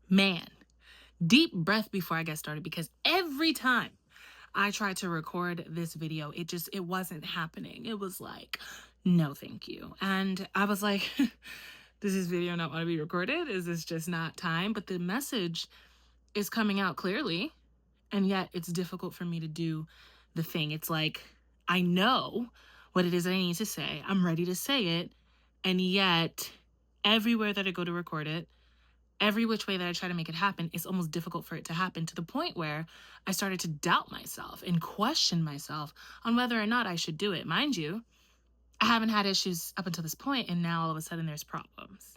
Man, deep breath before I get started because every time I tried to record this video, it wasn't happening. It was like, no, thank you. And I was like, does this video not want to be recorded? Is this just not time? But the message is coming out clearly, and yet it's difficult for me to do the thing. It's like, I know what it is I need to say. I'm ready to say it. And yet, everywhere that I go to record it, every which way that I try to make it happen, it's almost difficult for it to happen, to the point where I started to doubt myself and question myself on whether or not I should do it. Mind you, I haven't had issues up until this point, and now all of a sudden there's problems.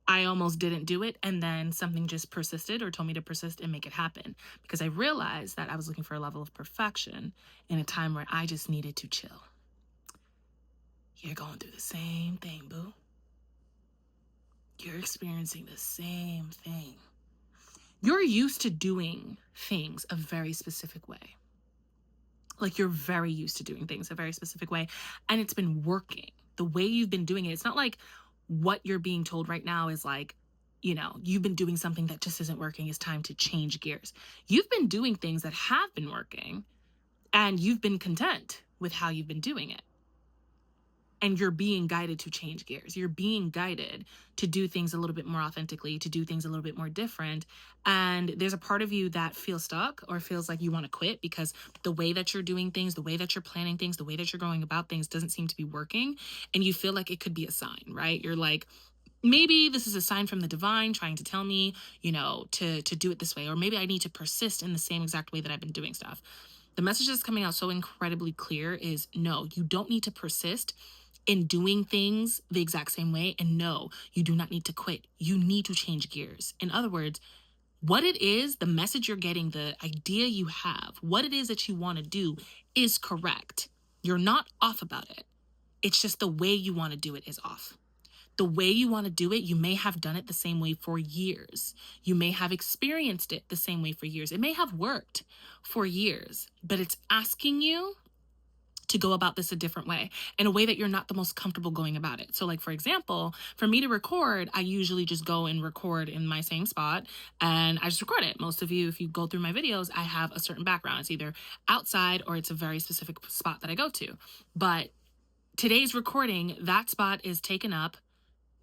I almost didn't do it, and then something just persisted or told me to persist and make it happen, because I realized that I was looking for a level of perfection in a time where I just needed to chill. You're going through the same thing, boo. You're experiencing the same thing. You're used to doing things a very specific way. Like, you're very used to doing things a very specific way, and it's been working. The way you've been doing it, it's not like what you're being told right now is like, you've been doing something that just isn't working. It's time to change gears. You've been doing things that have been working, and you've been content with how you've been doing it. And you're being guided to change gears. You're being guided to do things a little bit more authentically, to do things a little bit more different. And there's a part of you that feels stuck or feels like you want to quit because the way that you're doing things, the way that you're planning things, the way that you're going about things doesn't seem to be working. And you feel like it could be a sign, right? You're like, maybe this is a sign from the divine trying to tell me, to do it this way. Or maybe I need to persist in the same exact way that I've been doing stuff. The message that's coming out so incredibly clear is no, you don't need to persist in doing things the exact same way. And no, you do not need to quit. You need to change gears. In other words, what it is, the message you're getting, the idea you have, what it is that you want to do is correct. You're not off about it. It's just the way you want to do it is off. The way you want to do it, you may have done it the same way for years. You may have experienced it the same way for years. It may have worked for years, but it's asking you to go about this a different way, in a way that you're not the most comfortable going about it. So like, for example, for me to record, I usually just go and record in my same spot and I just record it. Most of you, if you go through my videos, I have a certain background. It's either outside or it's a very specific spot that I go to. But today's recording, that spot is taken up.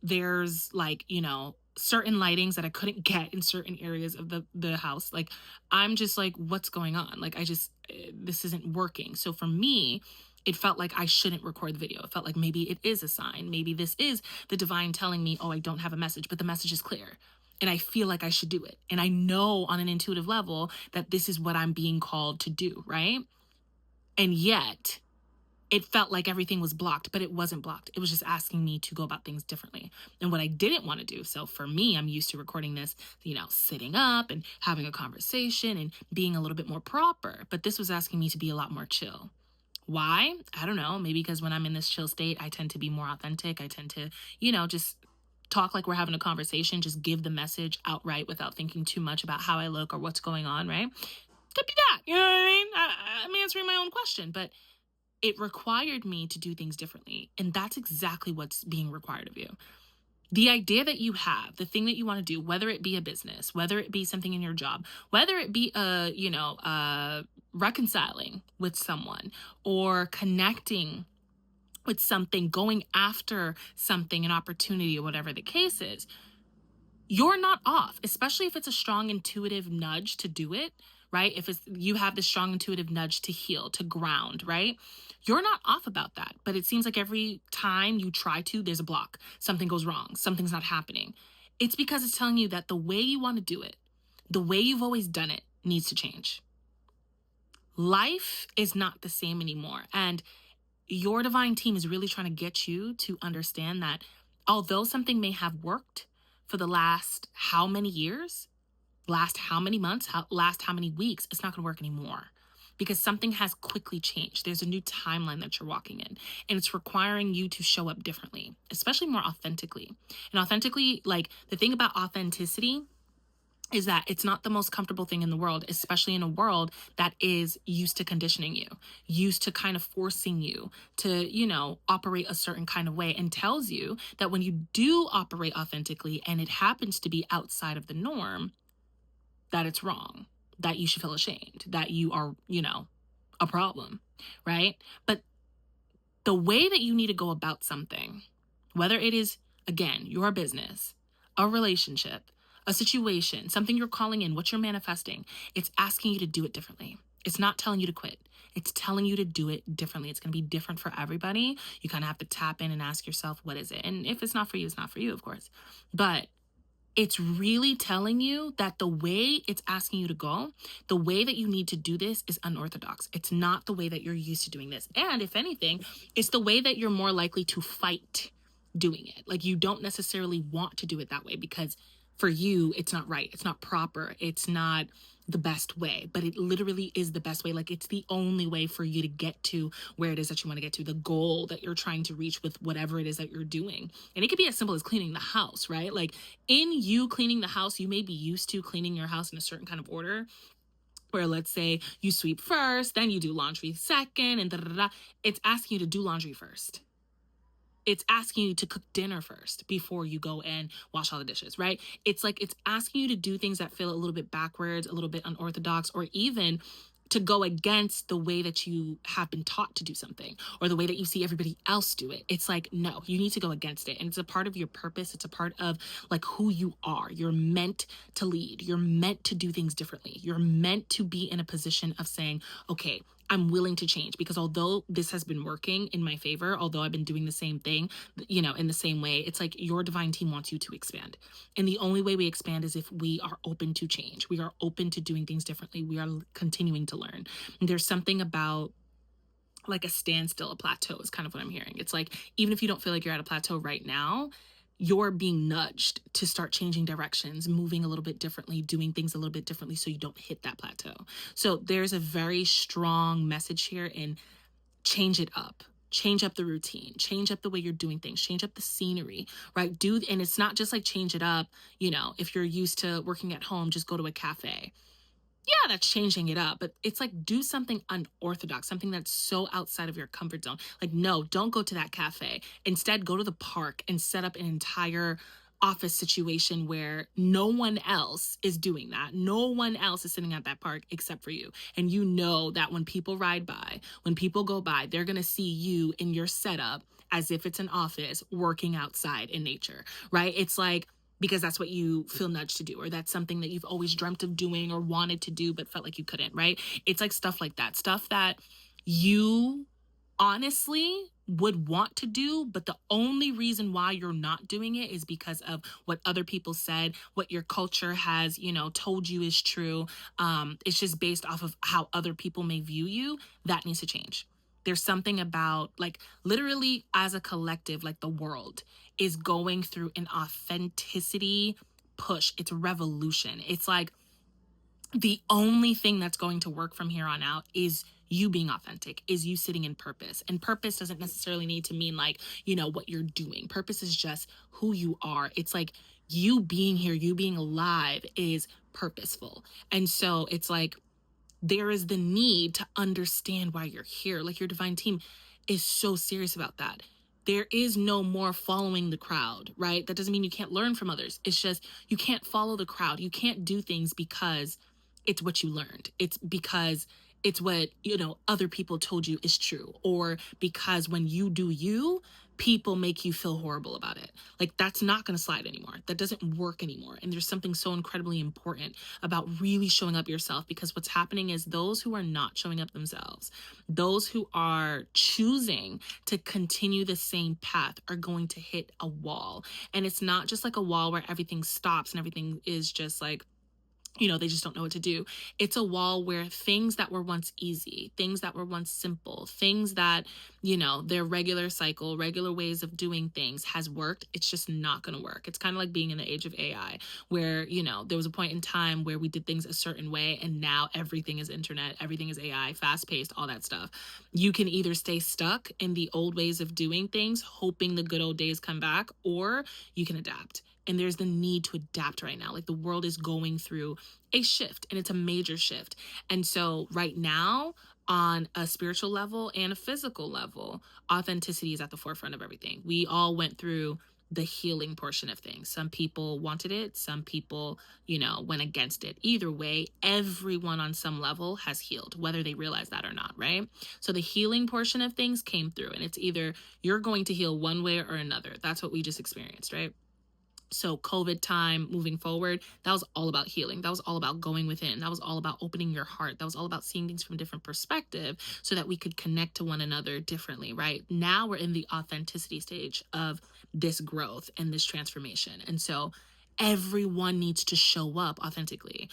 There's like, certain lightings that I couldn't get in certain areas of the house. Like, I'm just like, what's going on? Like, this isn't working. So for me, it felt like I shouldn't record the video. It felt like maybe it is a sign. Maybe this is the divine telling me, oh, I don't have a message, but the message is clear. And I feel like I should do it. And I know on an intuitive level that this is what I'm being called to do, right? And yet it felt like everything was blocked, but it wasn't blocked. It was just asking me to go about things differently. And what I didn't want to do. So for me, I'm used to recording this, sitting up and having a conversation and being a little bit more proper. But this was asking me to be a lot more chill. Why? I don't know. Maybe because when I'm in this chill state, I tend to be more authentic. I tend to, just talk like we're having a conversation, just give the message outright without thinking too much about how I look or what's going on, right? Could be that. You know what I mean? I'm answering my own question, but it required me to do things differently. And that's exactly what's being required of you. The idea that you have, the thing that you want to do, whether it be a business, whether it be something in your job, whether it be reconciling with someone or connecting with something, going after something, an opportunity, or whatever the case is, you're not off, especially if it's a strong intuitive nudge to do it, right? If you have this strong intuitive nudge to heal, to ground, right? You're not off about that. But it seems like every time you try to, there's a block. Something goes wrong. Something's not happening. It's because it's telling you that the way you want to do it, the way you've always done it, needs to change. Life is not the same anymore. And your divine team is really trying to get you to understand that although something may have worked for the last how many years, last how many months, last how many weeks, it's not going to work anymore because something has quickly changed. There's a new timeline that you're walking in, and it's requiring you to show up differently, especially more authentically. And authentically, like, the thing about authenticity is that it's not the most comfortable thing in the world, especially in a world that is used to conditioning you, used to kind of forcing you to, operate a certain kind of way, and tells you that when you do operate authentically and it happens to be outside of the norm, that it's wrong, that you should feel ashamed, that you are, a problem, right? But the way that you need to go about something, whether it is, again, your business, a relationship, a situation, something you're calling in, what you're manifesting, it's asking you to do it differently. It's not telling you to quit. It's telling you to do it differently. It's going to be different for everybody. You kind of have to tap in and ask yourself, what is it? And if it's not for you, it's not for you, of course. But it's really telling you that the way it's asking you to go, the way that you need to do this is unorthodox. It's not the way that you're used to doing this. And if anything, it's the way that you're more likely to fight doing it. Like, you don't necessarily want to do it that way because for you, it's not right. It's not proper. It's not the best way, but it literally is the best way. Like, it's the only way for you to get to where it is that you want to get to, the goal that you're trying to reach with whatever it is that you're doing. And it could be as simple as cleaning the house, right? Like, in you cleaning the house, you may be used to cleaning your house in a certain kind of order, where let's say you sweep first, then you do laundry second, and da da da. It's asking you to do laundry first. It's asking you to cook dinner first before you go and wash all the dishes, right? It's like it's asking you to do things that feel a little bit backwards, a little bit unorthodox, or even to go against the way that you have been taught to do something or the way that you see everybody else do it. It's like, no, you need to go against it. And it's a part of your purpose. It's a part of like who you are. You're meant to lead. You're meant to do things differently. You're meant to be in a position of saying, okay, I'm willing to change, because although this has been working in my favor, although I've been doing the same thing, in the same way, it's like your divine team wants you to expand. And the only way we expand is if we are open to change. We are open to doing things differently. We are continuing to learn. And there's something about like a standstill, a plateau is kind of what I'm hearing. It's like, even if you don't feel like you're at a plateau right now, you're being nudged to start changing directions, moving a little bit differently, doing things a little bit differently so you don't hit that plateau. So there's a very strong message here in change it up. Change up the routine, change up the way you're doing things, change up the scenery, right? And it's not just like change it up, if you're used to working at home, just go to a cafe. Yeah, that's changing it up, but it's like do something unorthodox, something that's so outside of your comfort zone. Like, no, don't go to that cafe. Instead, go to the park and set up an entire office situation where no one else is doing that. No one else is sitting at that park except for you. And you know that when people ride by, when people go by, they're going to see you in your setup as if it's an office working outside in nature, right? It's like, because that's what you feel nudged to do, or that's something that you've always dreamt of doing or wanted to do, but felt like you couldn't, right? It's like stuff like that, stuff that you honestly would want to do, but the only reason why you're not doing it is because of what other people said, what your culture has, told you is true. It's just based off of how other people may view you. That needs to change. There's something about, like, literally as a collective, like the world is going through an authenticity push. It's a revolution. It's like the only thing that's going to work from here on out is you being authentic, is you sitting in purpose. And purpose doesn't necessarily need to mean like, what you're doing. Purpose is just who you are. It's like you being here, you being alive is purposeful. And so it's like, there is the need to understand why you're here. Like, your divine team is so serious about that. There is no more following the crowd, right? That doesn't mean you can't learn from others. It's just you can't follow the crowd. You can't do things because it's what you learned. It's because it's what, other people told you is true, or because when you do you, people make you feel horrible about it. Like, that's not going to slide anymore. That doesn't work anymore. And there's something so incredibly important about really showing up yourself, because what's happening is those who are not showing up themselves, those who are choosing to continue the same path, are going to hit a wall. And it's not just like a wall where everything stops and everything is just like, they just don't know what to do. It's a wall where things that were once easy, things that were once simple, things that, their regular cycle, regular ways of doing things has worked. It's just not going to work. It's kind of like being in the age of AI where, there was a point in time where we did things a certain way, and now everything is internet, everything is AI, fast paced, all that stuff. You can either stay stuck in the old ways of doing things, hoping the good old days come back, or you can adapt. and there's the need to adapt right now. Like the world is going through a shift, and it's a major shift. And so right now, on a spiritual level and a physical level, authenticity is at the forefront of everything. We all went through the healing portion of things. Some people wanted it, some people, went against it. Either way, everyone on some level has healed, whether they realize that or not, right? So the healing portion of things came through, and it's either you're going to heal one way or another. That's what we just experienced, right? So COVID time moving forward, that was all about healing. That was all about going within. That was all about opening your heart. That was all about seeing things from a different perspective so that we could connect to one another differently, right? Now we're in the authenticity stage of this growth and this transformation. And so everyone needs to show up authentically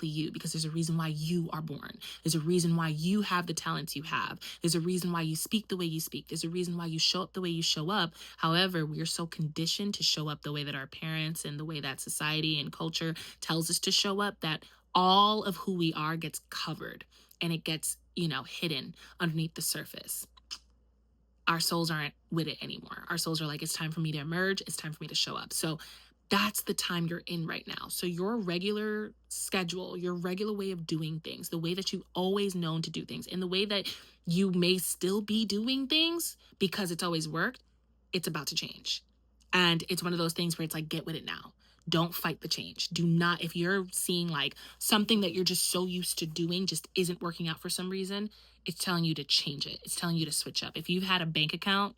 you, because there's a reason why you are born. There's a reason why you have the talents you have. There's a reason why you speak the way you speak. There's a reason why you show up the way you show up. However, we're so conditioned to show up the way that our parents and the way that society and culture tells us to show up, that all of who we are gets covered and it gets, hidden underneath the surface. Our souls aren't with it anymore. Our souls are like, it's time for me to emerge. It's time for me to show up. So that's the time you're in right now. So your regular schedule, your regular way of doing things, the way that you've always known to do things, and the way that you may still be doing things because it's always worked, it's about to change. And it's one of those things where it's like, get with it now. Don't fight the change. Do not, if you're seeing like something that you're just so used to doing just isn't working out for some reason, it's telling you to change it. It's telling you to switch up. If you've had a bank account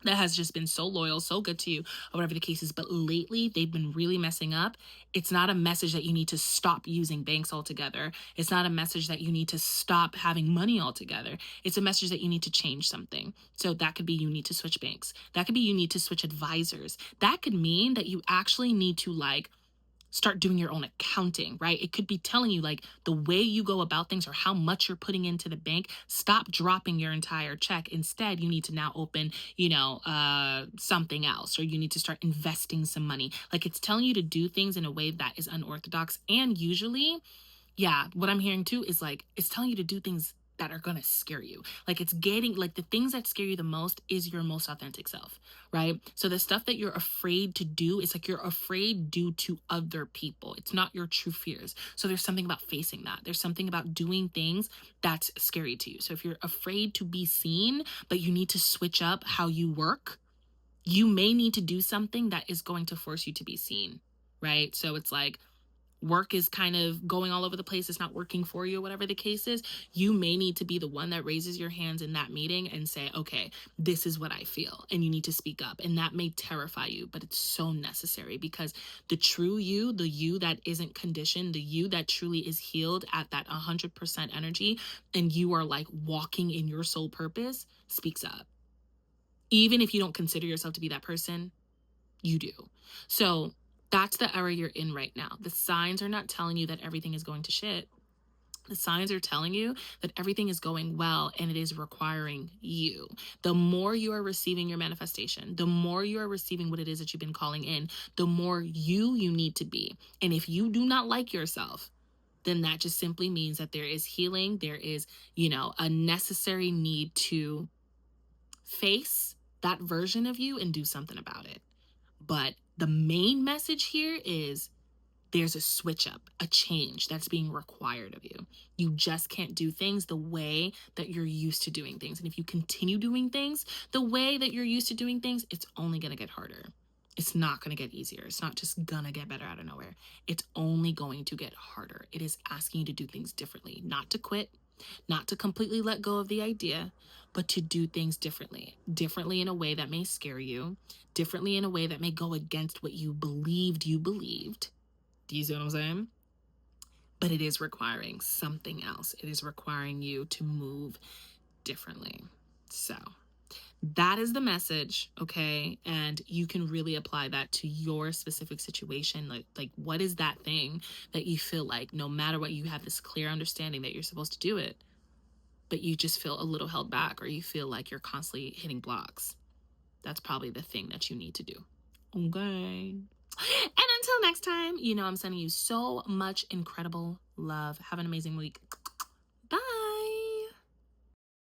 that has just been so loyal, so good to you, or whatever the case is, but lately they've been really messing up, it's not a message that you need to stop using banks altogether. It's not a message that you need to stop having money altogether. It's a message that you need to change something. So that could be you need to switch banks. That could be you need to switch advisors. That could mean that you actually need to start doing your own accounting, right? It could be telling you the way you go about things or how much you're putting into the bank. Stop dropping your entire check. Instead, you need to now open, something else, or you need to start investing some money. It's telling you to do things in a way that is unorthodox. And usually, what I'm hearing too is it's telling you to do things that are going to scare you. It's getting the things that scare you the most is your most authentic self, right? So the stuff that you're afraid to do, it's you're afraid due to other people. It's not your true fears. So there's something about facing that. There's something about doing things that's scary to you. So if you're afraid to be seen, but you need to switch up how you work, you may need to do something that is going to force you to be seen, right? So it's work is kind of going all over the place. It's not working for you, whatever the case is. You may need to be the one that raises your hands in that meeting and say, okay, this is what I feel. And you need to speak up. And that may terrify you, but it's so necessary, because the true you, the you that isn't conditioned, the you that truly is healed at that 100% energy, and you are walking in your soul purpose, speaks up. Even if you don't consider yourself to be that person, you do. So that's the era you're in right now. The signs are not telling you that everything is going to shit. The signs are telling you that everything is going well, and it is requiring you. The more you are receiving your manifestation, the more you are receiving what it is that you've been calling in, the more you need to be. And if you do not like yourself, then that just simply means that there is healing. There is, a necessary need to face that version of you and do something about it. But the main message here is there's a switch up, a change that's being required of you. You just can't do things the way that you're used to doing things. And if you continue doing things the way that you're used to doing things, it's only going to get harder. It's not going to get easier. It's not just going to get better out of nowhere. It's only going to get harder. It is asking you to do things differently, not to quit, not to completely let go of the idea, but to do things differently in a way that may scare you, differently in a way that may go against what you believed. Do you see what I'm saying? But it is requiring something else. It is requiring you to move differently. So that is the message, okay? And you can really apply that to your specific situation. Like what is that thing that you feel like no matter what, you have this clear understanding that you're supposed to do it, but you just feel a little held back, or you feel like you're constantly hitting blocks? That's probably the thing that you need to do. Okay. And until next time, I'm sending you so much incredible love. Have an amazing week.